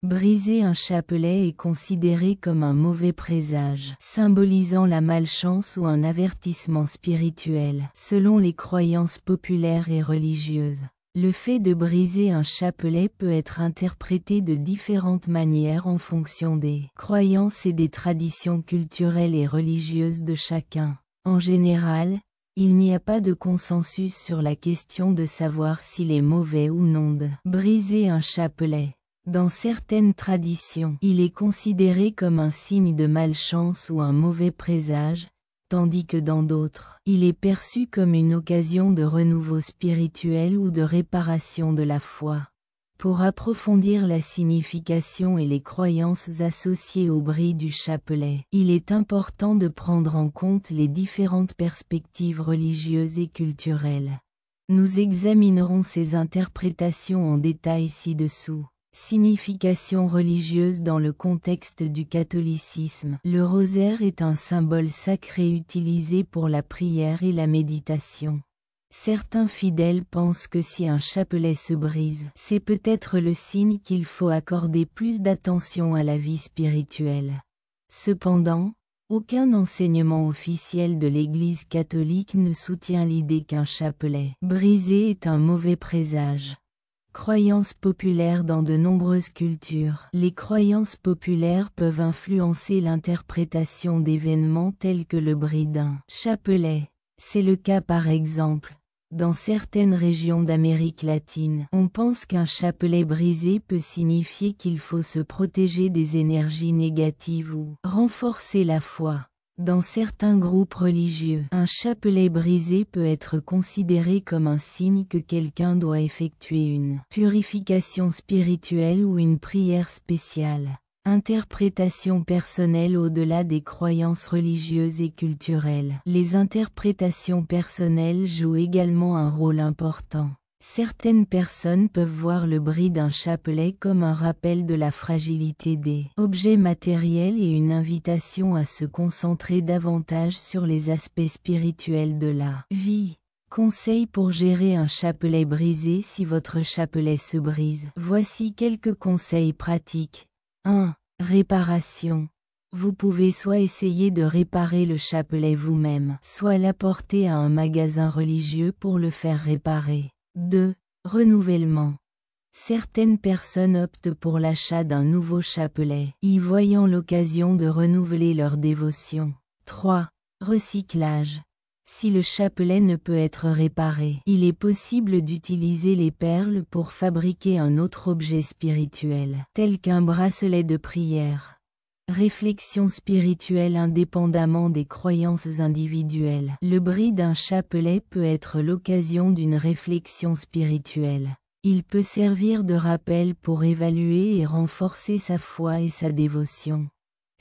Briser un chapelet est considéré comme un mauvais présage, symbolisant la malchance ou un avertissement spirituel, selon les croyances populaires et religieuses. Le fait de briser un chapelet peut être interprété de différentes manières en fonction des croyances et des traditions culturelles et religieuses de chacun. En général, il n'y a pas de consensus sur la question de savoir s'il est mauvais ou non de briser un chapelet. Dans certaines traditions, il est considéré comme un signe de malchance ou un mauvais présage, tandis que dans d'autres, il est perçu comme une occasion de renouveau spirituel ou de réparation de la foi. Pour approfondir la signification et les croyances associées au bris du chapelet, il est important de prendre en compte les différentes perspectives religieuses et culturelles. Nous examinerons ces interprétations en détail ci-dessous. Signification religieuse dans le contexte du catholicisme. Le rosaire est un symbole sacré utilisé pour la prière et la méditation. Certains fidèles pensent que si un chapelet se brise, c'est peut-être le signe qu'il faut accorder plus d'attention à la vie spirituelle. Cependant, aucun enseignement officiel de l'Église catholique ne soutient l'idée qu'un chapelet brisé est un mauvais présage. Croyances populaires dans de nombreuses cultures. Les croyances populaires peuvent influencer l'interprétation d'événements tels que le bris d'un chapelet. C'est le cas par exemple. Dans certaines régions d'Amérique latine, on pense qu'un chapelet brisé peut signifier qu'il faut se protéger des énergies négatives ou renforcer la foi. Dans certains groupes religieux, un chapelet brisé peut être considéré comme un signe que quelqu'un doit effectuer une purification spirituelle ou une prière spéciale. Interprétation personnelle au-delà des croyances religieuses et culturelles. Les interprétations personnelles jouent également un rôle important. Certaines personnes peuvent voir le bris d'un chapelet comme un rappel de la fragilité des objets matériels et une invitation à se concentrer davantage sur les aspects spirituels de la vie. Conseils pour gérer un chapelet brisé. Si votre chapelet se brise, voici quelques conseils pratiques. 1. Réparation. Vous pouvez soit essayer de réparer le chapelet vous-même, soit l'apporter à un magasin religieux pour le faire réparer. 2. Renouvellement. Certaines personnes optent pour l'achat d'un nouveau chapelet, y voyant l'occasion de renouveler leur dévotion. 3. Recyclage. Si le chapelet ne peut être réparé, il est possible d'utiliser les perles pour fabriquer un autre objet spirituel, tel qu'un bracelet de prière. Réflexion spirituelle indépendamment des croyances individuelles. Le bris d'un chapelet peut être l'occasion d'une réflexion spirituelle. Il peut servir de rappel pour évaluer et renforcer sa foi et sa dévotion.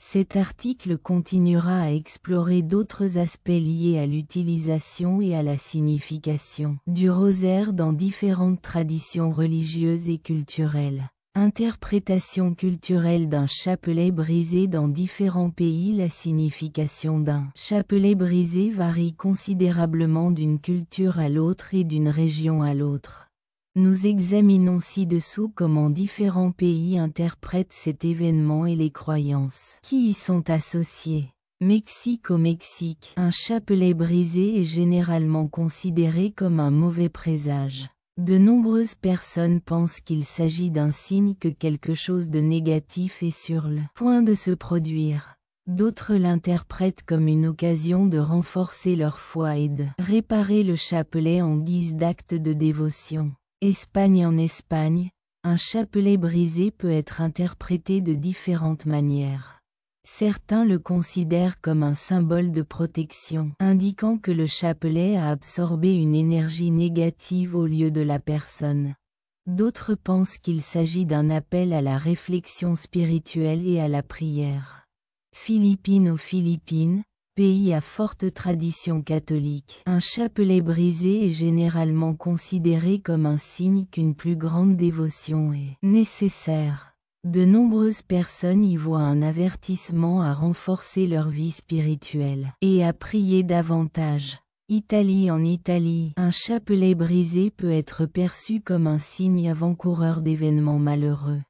Cet article continuera à explorer d'autres aspects liés à l'utilisation et à la signification du rosaire dans différentes traditions religieuses et culturelles. Interprétation culturelle d'un chapelet brisé dans différents pays. La signification d'un chapelet brisé varie considérablement d'une culture à l'autre et d'une région à l'autre. Nous examinons ci-dessous comment différents pays interprètent cet événement et les croyances qui y sont associées. Mexique. Au Mexique, un chapelet brisé est généralement considéré comme un mauvais présage. De nombreuses personnes pensent qu'il s'agit d'un signe que quelque chose de négatif est sur le point de se produire. D'autres l'interprètent comme une occasion de renforcer leur foi et de réparer le chapelet en guise d'acte de dévotion. Espagne. En Espagne, un chapelet brisé peut être interprété de différentes manières. Certains le considèrent comme un symbole de protection, indiquant que le chapelet a absorbé une énergie négative au lieu de la personne. D'autres pensent qu'il s'agit d'un appel à la réflexion spirituelle et à la prière. Philippines. Aux Philippines, pays à forte tradition catholique, un chapelet brisé est généralement considéré comme un signe qu'une plus grande dévotion est nécessaire. De nombreuses personnes y voient un avertissement à renforcer leur vie spirituelle et à prier davantage. Italie. En Italie, un chapelet brisé peut être perçu comme un signe avant-coureur d'événements malheureux.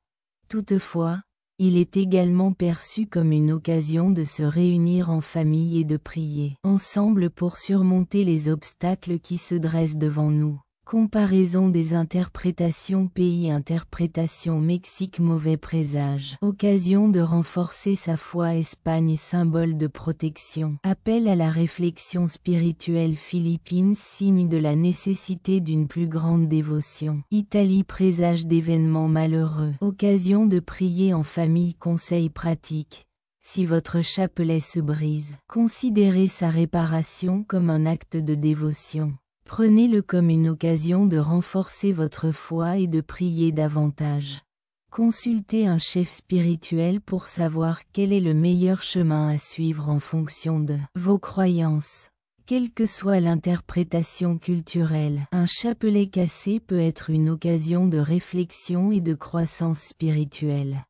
Toutefois, il est également perçu comme une occasion de se réunir en famille et de prier ensemble pour surmonter les obstacles qui se dressent devant nous. Comparaison des interprétations pays. Interprétation Mexique. Mauvais présage. Occasion de renforcer sa foi. Espagne. Symbole de protection. Appel à la réflexion spirituelle. Philippines. Signe de la nécessité d'une plus grande dévotion. Italie. Présage d'événements malheureux. Occasion de prier en famille. Conseil pratique. Si votre chapelet se brise, considérez sa réparation comme un acte de dévotion. Prenez-le comme une occasion de renforcer votre foi et de prier davantage. Consultez un chef spirituel pour savoir quel est le meilleur chemin à suivre en fonction de vos croyances. Quelle que soit l'interprétation culturelle, un chapelet cassé peut être une occasion de réflexion et de croissance spirituelle.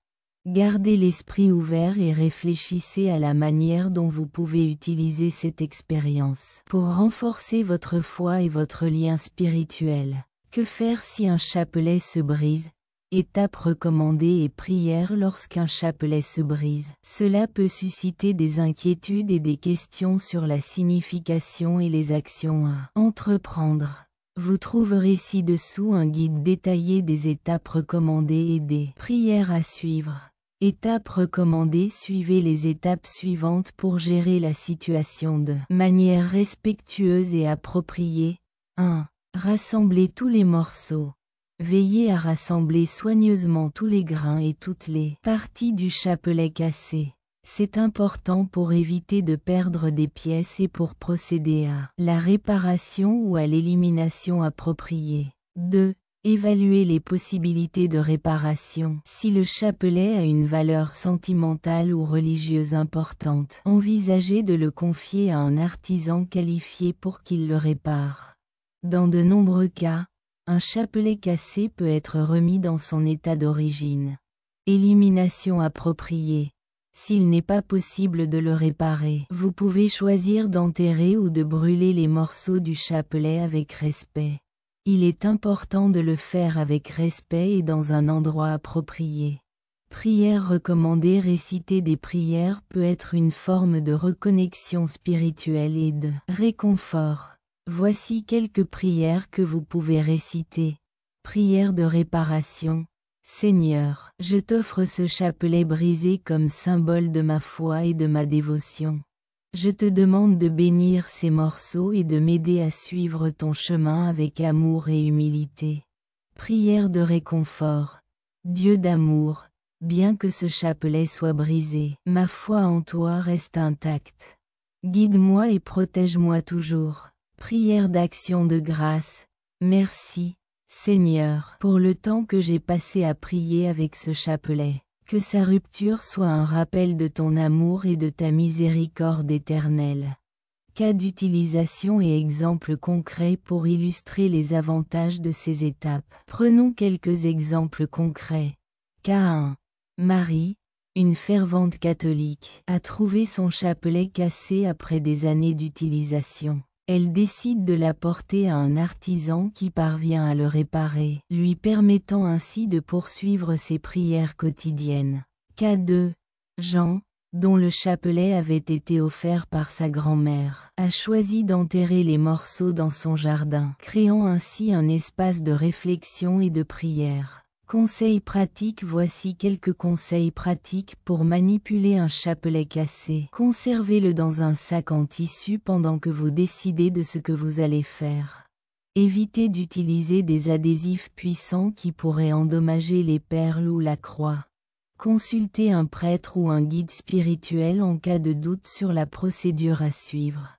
Gardez l'esprit ouvert et réfléchissez à la manière dont vous pouvez utiliser cette expérience pour renforcer votre foi et votre lien spirituel. Que faire si un chapelet se brise? Étape recommandée et prière lorsqu'un chapelet se brise. Cela peut susciter des inquiétudes et des questions sur la signification et les actions à entreprendre. Vous trouverez ci-dessous un guide détaillé des étapes recommandées et des prières à suivre. Étape recommandée. Suivez les étapes suivantes pour gérer la situation de manière respectueuse et appropriée. 1. Rassemblez tous les morceaux. Veillez à rassembler soigneusement tous les grains et toutes les parties du chapelet cassé. C'est important pour éviter de perdre des pièces et pour procéder à la réparation ou à l'élimination appropriée. 2. Évaluez les possibilités de réparation. Si le chapelet a une valeur sentimentale ou religieuse importante, envisagez de le confier à un artisan qualifié pour qu'il le répare. Dans de nombreux cas, un chapelet cassé peut être remis dans son état d'origine. Élimination appropriée. S'il n'est pas possible de le réparer, vous pouvez choisir d'enterrer ou de brûler les morceaux du chapelet avec respect. Il est important de le faire avec respect et dans un endroit approprié. Prière recommandée. Réciter des prières peut être une forme de reconnexion spirituelle et de réconfort. Voici quelques prières que vous pouvez réciter. Prière de réparation. Seigneur, je t'offre ce chapelet brisé comme symbole de ma foi et de ma dévotion. Je te demande de bénir ces morceaux et de m'aider à suivre ton chemin avec amour et humilité. Prière de réconfort. Dieu d'amour, bien que ce chapelet soit brisé, ma foi en toi reste intacte. Guide-moi et protège-moi toujours. Prière d'action de grâce. Merci, Seigneur, pour le temps que j'ai passé à prier avec ce chapelet. Que sa rupture soit un rappel de ton amour et de ta miséricorde éternelle. Cas d'utilisation et exemples concrets pour illustrer les avantages de ces étapes. Prenons quelques exemples concrets. Cas 1. Marie, une fervente catholique, a trouvé son chapelet cassé après des années d'utilisation. Elle décide de l'apporter à un artisan qui parvient à le réparer, lui permettant ainsi de poursuivre ses prières quotidiennes. Cas 2. Jean, dont le chapelet avait été offert par sa grand-mère, a choisi d'enterrer les morceaux dans son jardin, créant ainsi un espace de réflexion et de prière. Conseils pratiques. Voici quelques conseils pratiques pour manipuler un chapelet cassé. Conservez-le dans un sac en tissu pendant que vous décidez de ce que vous allez faire. Évitez d'utiliser des adhésifs puissants qui pourraient endommager les perles ou la croix. Consultez un prêtre ou un guide spirituel en cas de doute sur la procédure à suivre.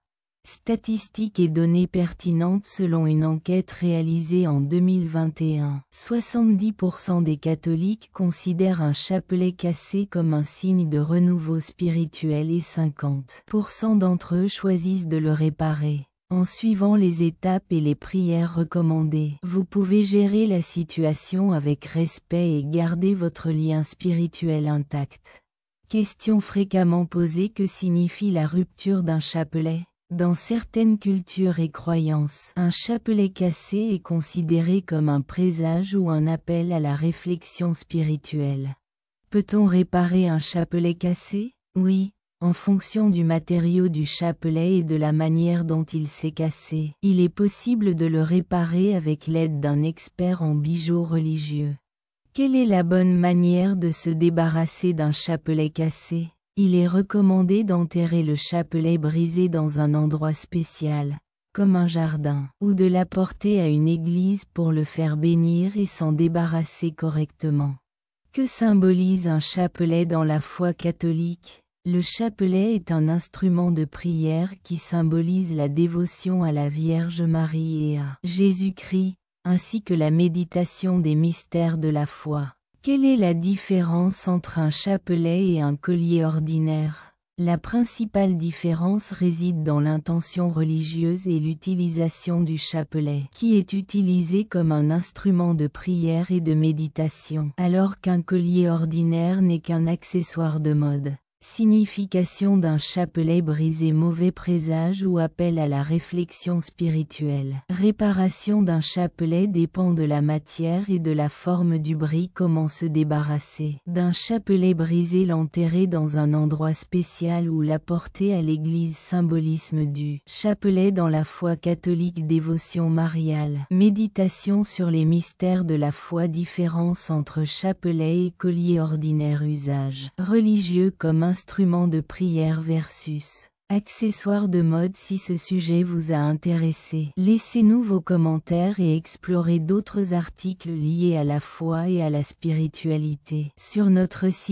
Statistiques et données pertinentes. Selon une enquête réalisée en 2021, 70% des catholiques considèrent un chapelet cassé comme un signe de renouveau spirituel et 50% d'entre eux choisissent de le réparer. En suivant les étapes et les prières recommandées, vous pouvez gérer la situation avec respect et garder votre lien spirituel intact. Question fréquemment posée. Que signifie la rupture d'un chapelet ? Dans certaines cultures et croyances, un chapelet cassé est considéré comme un présage ou un appel à la réflexion spirituelle. Peut-on réparer un chapelet cassé? Oui, en fonction du matériau du chapelet et de la manière dont il s'est cassé. Il est possible de le réparer avec l'aide d'un expert en bijoux religieux. Quelle est la bonne manière de se débarrasser d'un chapelet cassé? Il est recommandé d'enterrer le chapelet brisé dans un endroit spécial, comme un jardin, ou de l'apporter à une église pour le faire bénir et s'en débarrasser correctement. Que symbolise un chapelet dans la foi catholique? Le chapelet est un instrument de prière qui symbolise la dévotion à la Vierge Marie et à Jésus-Christ, ainsi que la méditation des mystères de la foi. Quelle est la différence entre un chapelet et un collier ordinaire? La principale différence réside dans l'intention religieuse et l'utilisation du chapelet, qui est utilisé comme un instrument de prière et de méditation, alors qu'un collier ordinaire n'est qu'un accessoire de mode. Signification d'un chapelet brisé: mauvais présage ou appel à la réflexion spirituelle. Réparation d'un chapelet dépend de la matière et de la forme du bris. Comment se débarrasser d'un chapelet brisé? L'enterrer dans un endroit spécial ou l'apporter à l'église. Symbolisme du chapelet dans la foi catholique. Dévotion mariale. Méditation sur les mystères de la foi. Différence entre chapelet et collier ordinaire. Usage religieux comme instrument de prière versus accessoire de mode. Si ce sujet vous a intéressé, laissez-nous vos commentaires et explorez d'autres articles liés à la foi et à la spiritualité sur notre site.